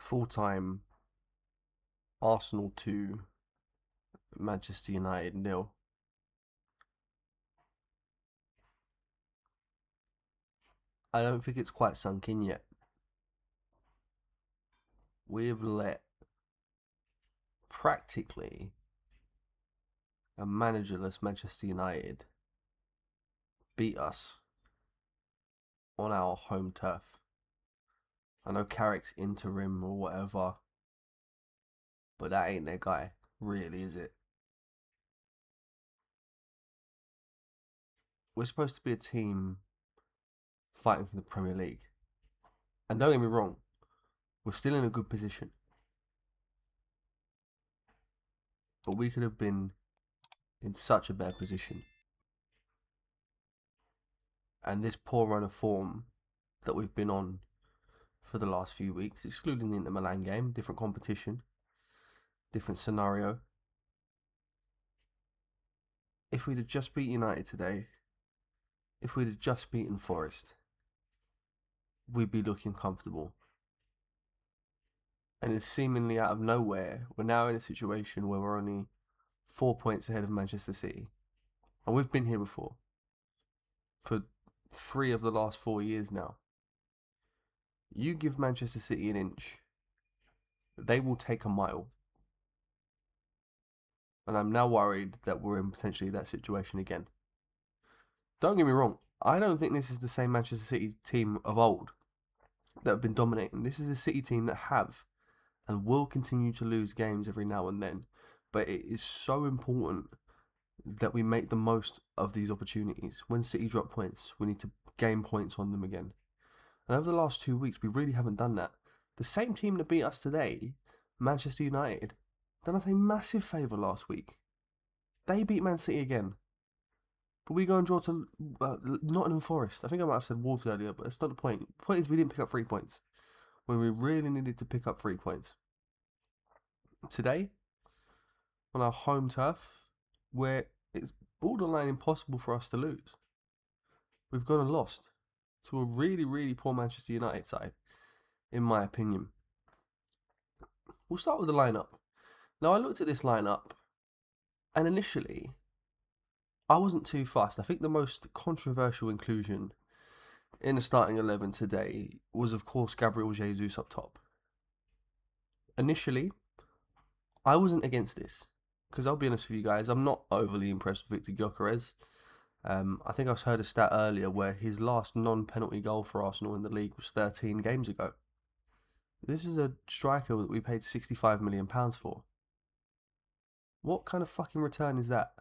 Full-time Arsenal 2, Manchester United 0. I don't think it's quite sunk in yet. We've let practically a managerless Manchester United beat us on our home turf. I know Carrick's interim or whatever, but that ain't their guy, really, is it? We're supposed to be a team fighting for the Premier League. And don't get me wrong, we're still in a good position. But we could have been in such a better position. And this poor run of form that we've been on for the last few weeks, excluding the Inter Milan game, different competition, different scenario. If we'd have just beat United today, if we'd have just beaten Forest, we'd be looking comfortable. And it's seemingly out of nowhere, we're now in a situation where we're only 4 points ahead of Manchester City. And we've been here before. For 3 of the last 4 years now. You give Manchester City an inch, they will take a mile. And I'm now worried that we're in potentially that situation again. Don't get me wrong, I don't think this is the same Manchester City team of old that have been dominating. This is a City team that have and will continue to lose games every now and then. But it is so important that we make the most of these opportunities. When City drop points, we need to gain points on them again. And over the last 2 weeks, we really haven't done that. The same team that beat us today, Manchester United, done us a massive favour last week. They beat Man City again. But we go and draw to Nottingham Forest. I think I might have said Wolves earlier, but that's not the point. The point is we didn't pick up 3 points when we really needed to pick up 3 points. Today, on our home turf, where it's borderline impossible for us to lose, we've gone and lost to a really, really poor Manchester United side, in my opinion. We'll start with the lineup. Now, I looked at this lineup, and initially, I wasn't too fussed. I think the most controversial inclusion in the starting 11 today was, of course, Gabriel Jesus up top. Initially, I wasn't against this, because I'll be honest with you guys, I'm not overly impressed with Victor Gyökeres. I think I heard a stat earlier where his last non-penalty goal for Arsenal in the league was 13 games ago. This is a striker that we paid £65 million for. What kind of fucking return is that?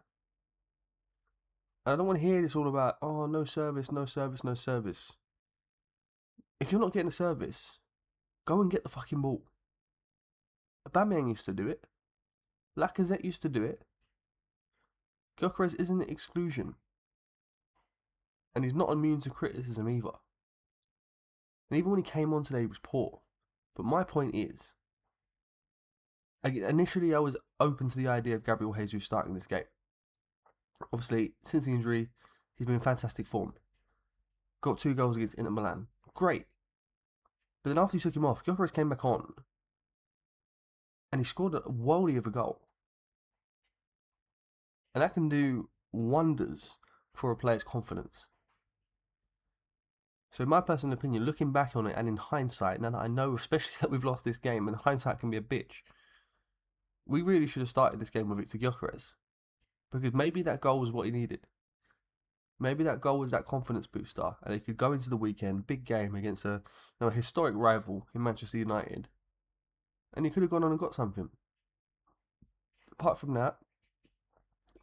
I don't want to hear this all about, oh, no service, no service, no service. If you're not getting a service, go and get the fucking ball. Aubameyang used to do it. Lacazette used to do it. Gyökeres isn't an exclusion. And he's not immune to criticism either. And even when he came on today, he was poor. But my point is, initially I was open to the idea of Gabriel Jesus starting this game. Obviously, since the injury, he's been in fantastic form. Got 2 goals against Inter Milan. Great. But then after you took him off, Gyökeres came back on. And he scored a worldie of a goal. And that can do wonders for a player's confidence. So in my personal opinion, looking back on it and in hindsight, now that I know especially that we've lost this game, and hindsight can be a bitch, we really should have started this game with Victor Gyökeres. Because maybe that goal was what he needed. Maybe that goal was that confidence booster, and he could go into the weekend, big game against a historic rival in Manchester United, and he could have gone on and got something. Apart from that,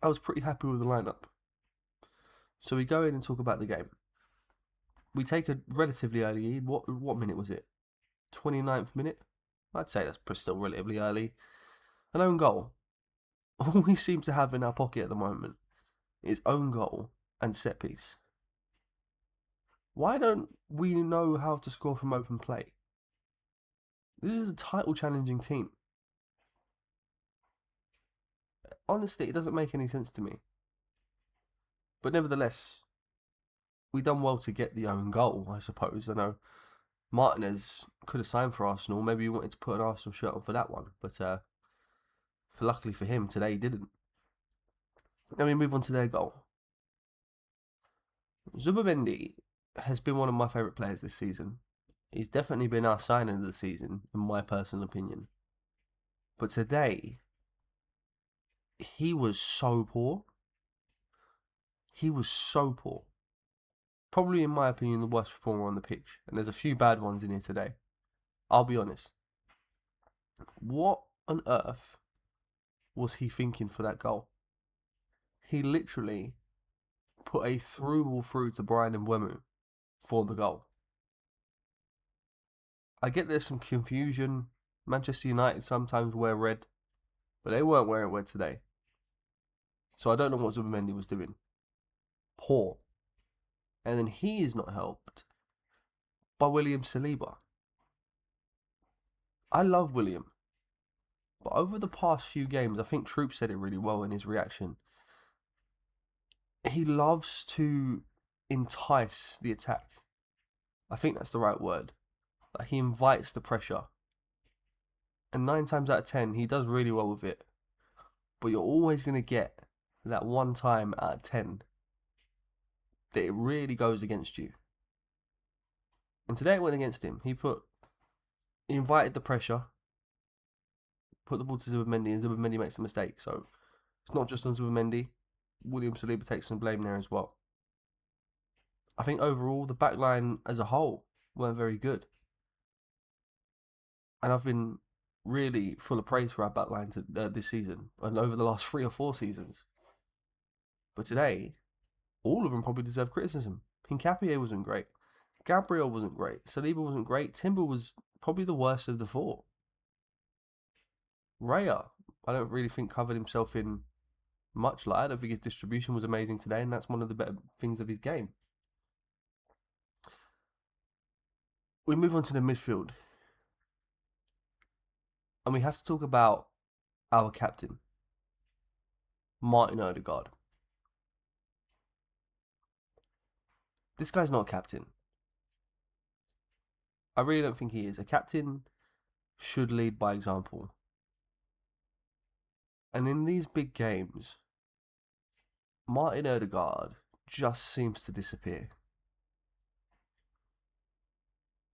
I was pretty happy with the lineup. So we go in and talk about the game. We take a relatively early lead. What minute was it? 29th minute? I'd say that's still relatively early. An own goal. All we seem to have in our pocket at the moment is own goal and set piece. Why don't we know how to score from open play? This is a title challenging team. Honestly, it doesn't make any sense to me. But nevertheless, we done well to get the own goal, I suppose. I know Martinez could have signed for Arsenal. Maybe he wanted to put an Arsenal shirt on for that one, but luckily for him, today he didn't. Let me move on to their goal. Zubimendi has been one of my favourite players this season. He's definitely been our signing of the season, in my personal opinion. But today, he was so poor. He was so poor. Probably, in my opinion, the worst performer on the pitch. And there's a few bad ones in here today. I'll be honest. What on earth was he thinking for that goal? He literally put a through ball through to Brian Mbeumo for the goal. I get there's some confusion. Manchester United sometimes wear red, but they weren't wearing red today. So I don't know what Zubimendi was doing. Poor. And then he is not helped by William Saliba. I love William. But over the past few games, I think Troop said it really well in his reaction. He loves to entice the attack. I think that's the right word. Like, he invites the pressure. And 9 times out of 10, he does really well with it. But you're always going to get that 1 time out of 10 that it really goes against you. And today it went against him. He invited the pressure, put the ball to Zubimendi, and Zubimendi makes a mistake. So it's not just on Zubimendi. William Saliba takes some blame there as well. I think overall, the back line as a whole weren't very good. And I've been really full of praise for our back line this season and over the last 3 or 4 seasons. But today, all of them probably deserve criticism. Hincapié wasn't great. Gabriel wasn't great. Saliba wasn't great. Timber was probably the worst of the 4. Raya, I don't really think covered himself in much light. I don't think his distribution was amazing today, and that's one of the better things of his game. We move on to the midfield. And we have to talk about our captain, Martin Odegaard. This guy's not a captain. I really don't think he is. A captain should lead by example. And in these big games, Martin Odegaard just seems to disappear.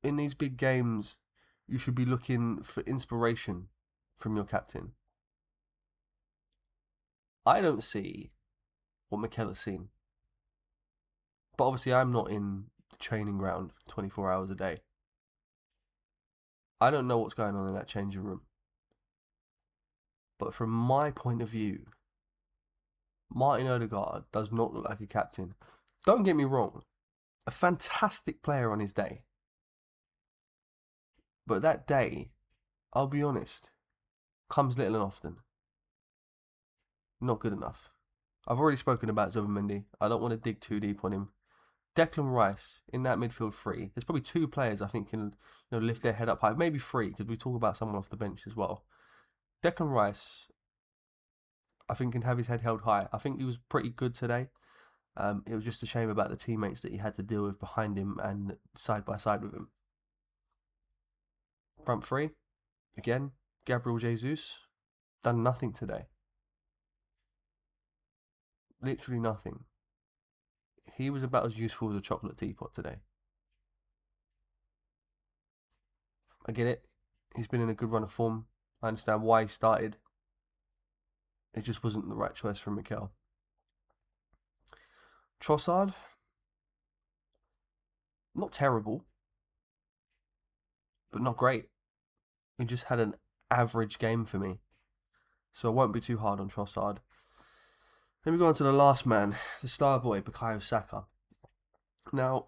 In these big games, you should be looking for inspiration from your captain. I don't see what Mikel has seen. But obviously I'm not in the training ground 24 hours a day. I don't know what's going on in that changing room. But from my point of view, Martin Odegaard does not look like a captain. Don't get me wrong, a fantastic player on his day. But that day, I'll be honest, comes little and often. Not good enough. I've already spoken about Zubimendi. I don't want to dig too deep on him. Declan Rice in that midfield 3. There's probably 2 players I think can lift their head up high. Maybe 3 because we talk about someone off the bench as well. Declan Rice, I think, can have his head held high. I think he was pretty good today. It was just a shame about the teammates that he had to deal with behind him and side by side with him. Front 3, again, Gabriel Jesus, done nothing today. Literally nothing. He was about as useful as a chocolate teapot today. I get it. He's been in a good run of form. I understand why he started. It just wasn't the right choice for Mikel. Trossard, not terrible, but not great. He just had an average game for me. So I won't be too hard on Trossard. Then we go on to the last man, the star boy, Bukayo Saka. Now,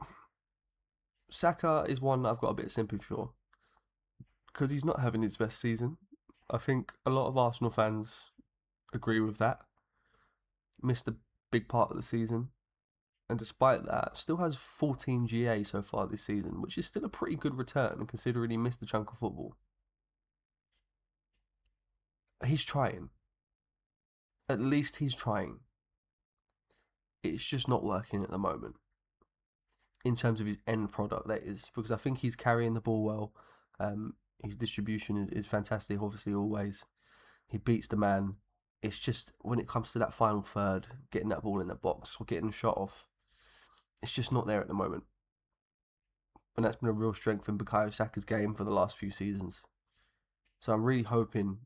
Saka is one that I've got a bit of sympathy for because he's not having his best season. I think a lot of Arsenal fans agree with that. Missed a big part of the season. And despite that, still has 14 GA so far this season, which is still a pretty good return considering he missed a chunk of football. He's trying. At least he's trying. It's just not working at the moment. in terms of his end product, that is, because I think he's carrying the ball well. His distribution is fantastic, obviously, always. He beats the man. It's just when it comes to that final third, getting that ball in the box or getting the shot off, it's just not there at the moment. And that's been a real strength in Bukayo Saka's game for the last few seasons. So I'm really hoping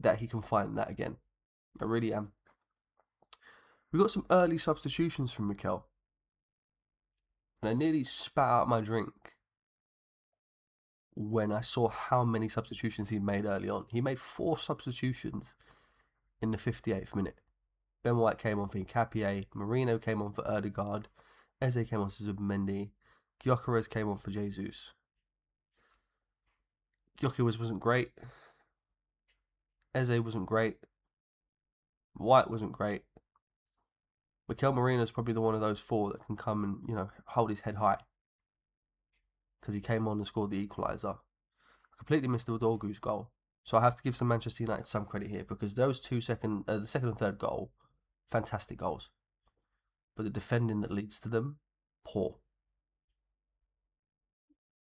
that he can find that again. I really am. We got some early substitutions from Mikel. And I nearly spat out my drink when I saw how many substitutions he'd made early on. He made 4 substitutions in the 58th minute. Ben White came on for Nkapie, Marino came on for Erdegaard, Eze came on for Zubimendi, Gyökeres came on for Jesus. Gyökeres wasn't great. Eze wasn't great. White wasn't great. Mikel Merino's probably the one of those 4 that can come and, hold his head high. Because he came on and scored the equaliser. I completely missed the Dorgu's goal. So I have to give some Manchester United some credit here, because those the second and third goal, fantastic goals. But the defending that leads to them, poor.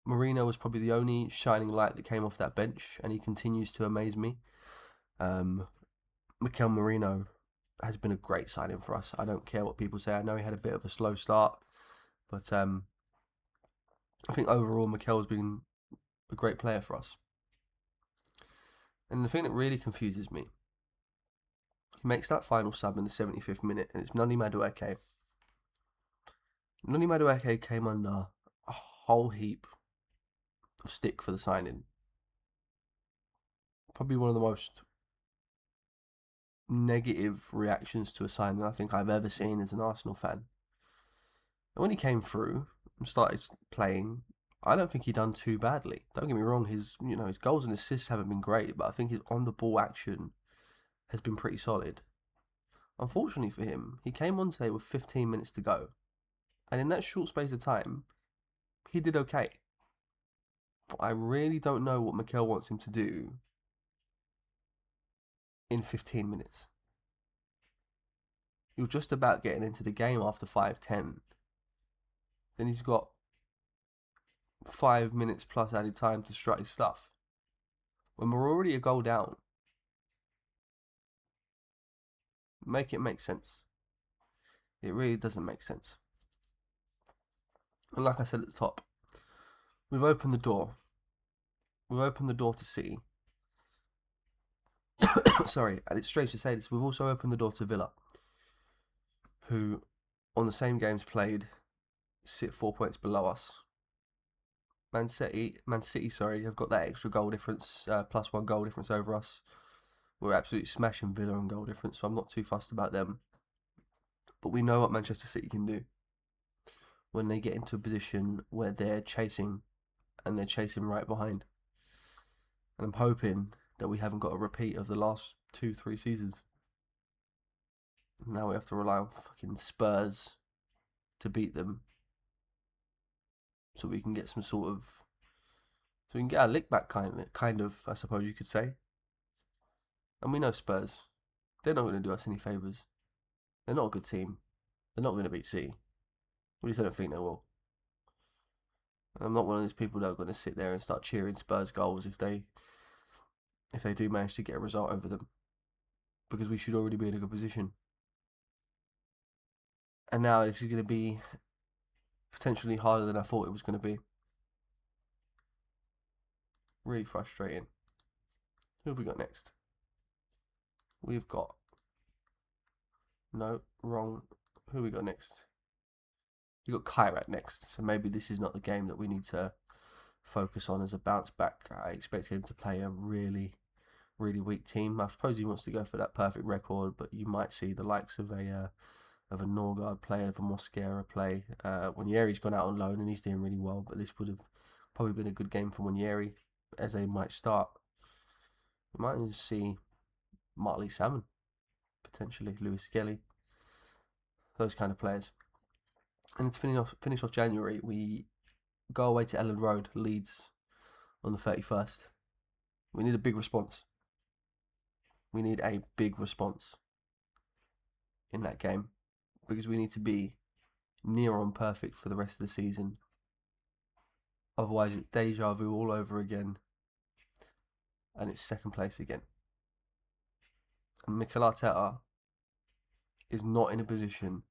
Marino was probably the only shining light that came off that bench, and he continues to amaze me. Mikel Merino has been a great signing for us. I don't care what people say. I know he had a bit of a slow start, but I think overall Mikel's been a great player for us. And the thing that really confuses me, he makes that final sub in the 75th minute, and it's Noni Madueke. Noni Madueke came under a whole heap of stick for the signing. Probably one of the most negative reactions to a signing I think I've ever seen as an Arsenal fan. And when he came through and started playing, I don't think he done too badly. Don't get me wrong, his goals and assists haven't been great, but I think his on-the-ball action has been pretty solid. Unfortunately for him, he came on today with 15 minutes to go, and in that short space of time, he did okay. But I really don't know what Mikel wants him to do in 15 minutes. You're just about getting into the game after 5-10. Then he's got 5 minutes plus added time to strut his stuff. When we're already a goal down. Make it make sense. It really doesn't make sense. And like I said at the top, we've opened the door. We've opened the door to City. Sorry, and it's strange to say this, we've also opened the door to Villa, who, on the same games played, sit 4 points below us. Man City, have got that extra goal difference, +1 goal difference over us. We're absolutely smashing Villa on goal difference, so I'm not too fussed about them. But we know what Manchester City can do when they get into a position where they're chasing, and they're chasing right behind. And I'm hoping that we haven't got a repeat of the last 2-3 seasons. Now we have to rely on fucking Spurs to beat them, so we can get so we can get our lick back, kind of, I suppose you could say. And we know Spurs, they're not going to do us any favours. They're not a good team. They're not going to beat City. At least I don't think they will. I'm not one of those people that are going to sit there and start cheering Spurs goals if they do manage to get a result over them, because we should already be in a good position. And now this is going to be potentially harder than I thought it was going to be. Really frustrating. Who have we got next? We've got... No, wrong. Who have we got next? We've got Kairat next. So maybe this is not the game that we need to focus on as a bounce back. I expect him to play a really, really weak team. I suppose he wants to go for that perfect record, but you might see the likes of a Norgard play, of a Mosquera play. Wanyeri's gone out on loan and he's doing really well, but this would have probably been a good game for Wanyeri. Eze might start. We might even see Martley Salmon, potentially Lewis Skelly, those kind of players. And to finish off January, we go away to Ellen Road, Leeds, on the 31st. We need a big response. We need a big response in that game, because we need to be near on perfect for the rest of the season. Otherwise, it's deja vu all over again, and it's second place again. And Mikel Arteta is not in a position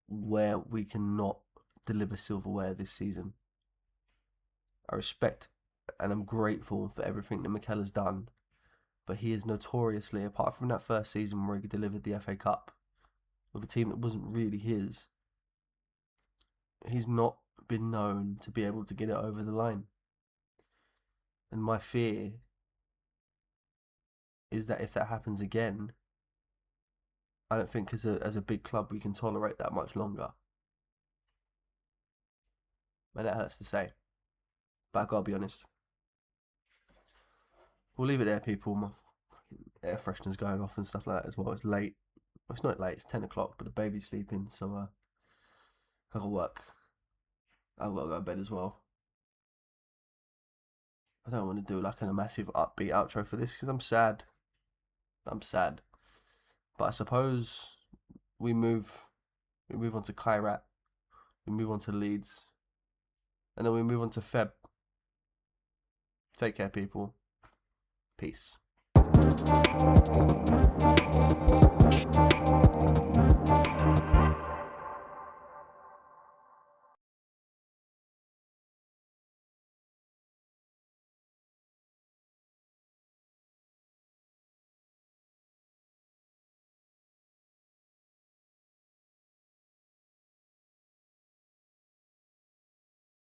where we cannot deliver silverware this season. I respect and I'm grateful for everything that Mikel has done, but he is notoriously, apart from that first season where he delivered the FA Cup with a team that wasn't really his, he's not been known to be able to get it over the line. And my fear is that if that happens again, I don't think as a big club we can tolerate that much longer. And that hurts to say, but I gotta be honest. We'll leave it there, people. My air freshener's going off and stuff like that as well. It's late. Well, it's not late, it's 10 o'clock, but the baby's sleeping, so I gotta work. I've gotta go to bed as well. I don't want to do like a massive upbeat outro for this because I'm sad. But I suppose we move on to Kairat, we move on to Leeds, and then we move on to Feb. Take care, people. Peace.